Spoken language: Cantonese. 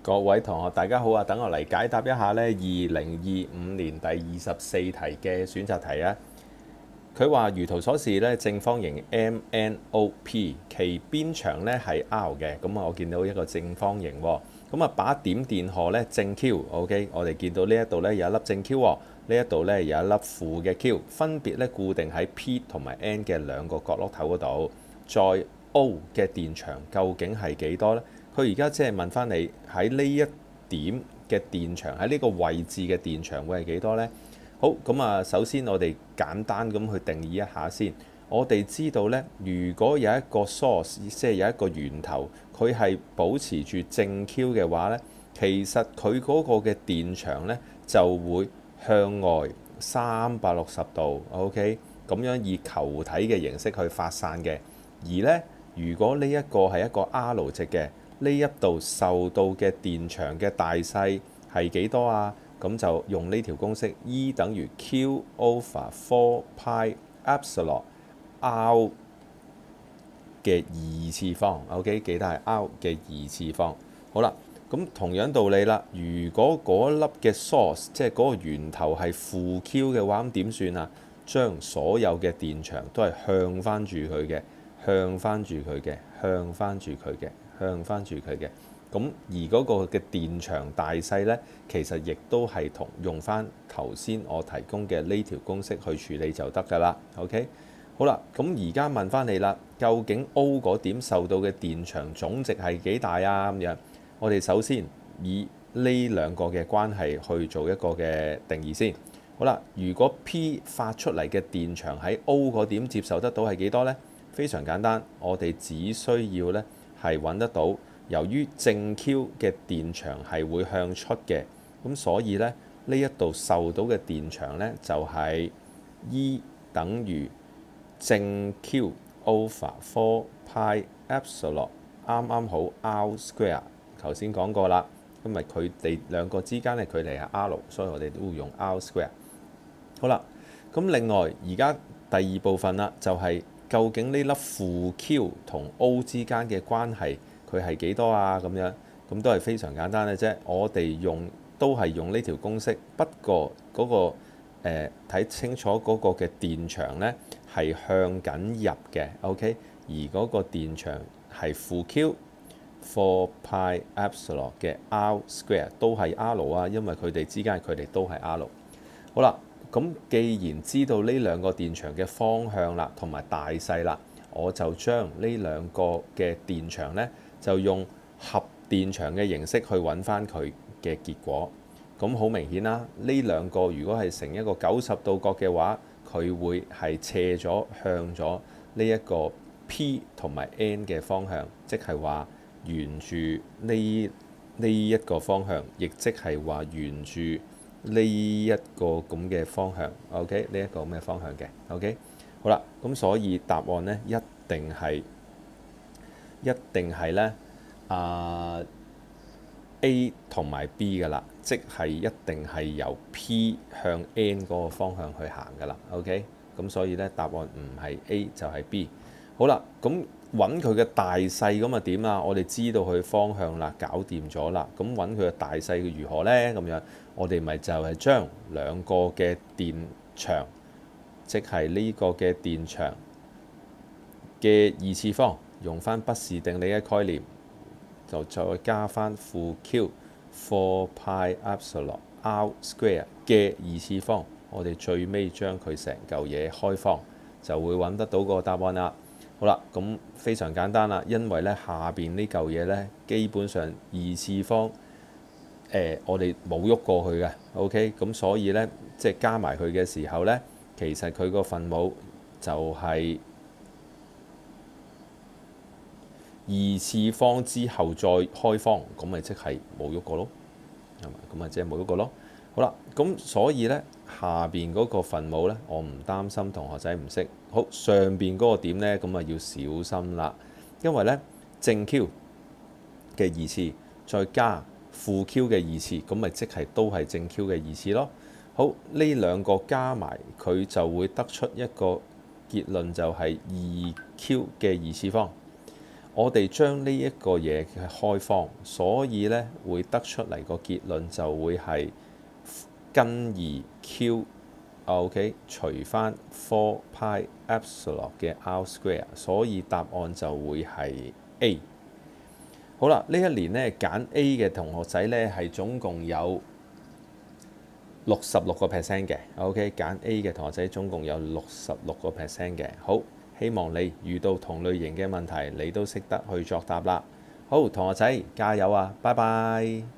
各位同學，大家好啊！等我嚟解答一下呢2025年第24題嘅選擇題啊。佢話如圖所示呢，正方形 MNOP 其邊長呢係 R 嘅，咁我見到一個正方形喎。咁啊，把點電荷呢正 Q，OK，我哋見到呢一度呢有一粒正 Q 喎，呢一度呢有一粒負嘅 Q，分別呢固定喺 P 同埋 N 嘅兩個角落頭嗰度。在 O 嘅電場究竟係幾多呢？佢而家即係問翻你喺呢一點嘅電場，喺呢個位置嘅電場會係幾多呢？好，咁啊，首先我哋簡單咁去定義一下先。我哋知道呢，如果有一個 source，即係有一個源頭，佢係保持住正 Q 嘅話呢，其實佢嗰個嘅電場呢就會向外360度，OK， 咁樣以球體嘅形式去發散嘅。而呢，如果呢一個係一個 R 值嘅，呢一度受到嘅電場嘅大細係幾多啊？咁就用呢條公式 E 等於 Q over 4 pi epsilon R 嘅二次方。OK， 記得係 R 嘅二次方。好啦，咁同樣道理啦。如果嗰粒嘅 source 即係嗰個源頭係負 Q 嘅話，咁點算啊？將所有嘅電場都係向翻住佢嘅，向翻住佢嘅，向翻住佢嘅，向翻住佢嘅。咁而嗰個嘅電場大細呢，其實亦都係同用翻頭先我提供嘅呢條公式去處理就得㗎啦。OK， 好啦，咁而家問翻你啦，究竟 O 嗰點受到嘅電場總值係幾大啊？咁樣，我哋首先以呢兩個嘅關係去做一個嘅定義先。好啦，如果 P 發出嚟嘅電場喺 O 嗰點接受得到係幾多呢？非常簡單，我哋只需要呢係揾得到。由於正 Q 嘅電場係會向出嘅，咁所以呢，呢一度受到嘅電場呢，就係 E 等於正 Q over 4 pi epsilon 啱啱好 R square。頭先講過啦，因為佢哋兩個之間嘅距離係 R， 所以我哋都會用 R square。好啦，咁另外而家第二部分啦，就係究竟呢粒負 Q 同 O 之間嘅關係佢係幾多啊？咁樣咁都係非常簡單嘅啫。我哋都係用呢條公式，不過嗰個睇清楚嗰個嘅電場呢係向緊入嘅，OK， 而嗰個電場係負 Q 4 pi epsilon 嘅 R square 都係 R 啊，因為佢哋之間嘅距離都係 R。好啦，咁既然知道呢兩個電場嘅方向啦，同埋大細啦，我就將呢兩個嘅電場呢，就用合電場嘅形式去揾翻佢嘅結果。咁好明顯啦，呢兩個如果係成一個90度角嘅話，佢會係斜咗向咗呢一個 P 同埋 N 嘅方向，即係話沿住呢一個方向，亦即係話沿住呢一個咁嘅方向。OK， 呢一個咁嘅方向嘅。OK， 好啦，咁所以答案呢一定係呢A 同埋 B 㗎啦，即係一定係由 P 向 N 嗰個方向去行㗎啦。OK， 咁所以呢答案唔係 A 就係 B。好啦，咁揾佢嘅大細咁啊點啊？我哋知道佢方向啦，搞掂咗啦。咁揾佢嘅大細如何呢？咁樣我哋咪就係將兩個嘅電場，即係呢個嘅電場嘅二次方，用翻畢氏定理嘅概念，就再加翻負 Q 4 pi epsilon R square 嘅二次方，我哋最尾將佢成嚿嘢開方，就會揾得到個答案啦。好啦，咁非常簡單啦，因為呢下邊呢嚿嘢呢，基本上二次方我哋冇喐過去嘅。OK， 咁所以呢，即係加埋佢嘅時候呢，其實佢個分母就係二次方之後再開方，咁咪即係冇喐過咯，係嘛？咁咪即係冇喐過咯。好啦，咁所以呢，下邊嗰個分母呢，我唔擔心同學仔唔識。好，上邊嗰個點呢，咁啊要小心啦，因為呢，正 Q 嘅二次再加負 Q 嘅二次，咁咪即係都係正 Q 嘅二次咯。好，呢兩個加埋佢就會得出一個結論，就係2Q 嘅二次方。我哋將呢一個嘢嘅開方，所以呢會得出嚟個結論就會係根二 Q。OK， 除翻 4π epsilon 嘅 r square， 所以答案就會係 A。好啦，呢一年呢揀 A 嘅同學仔呢係總共有66% 嘅。OK， 揀 A 嘅同學仔總共有66% 嘅。好，希望你遇到同類型嘅問題，你都識得去作答啦。好，同學仔加油啊！拜拜。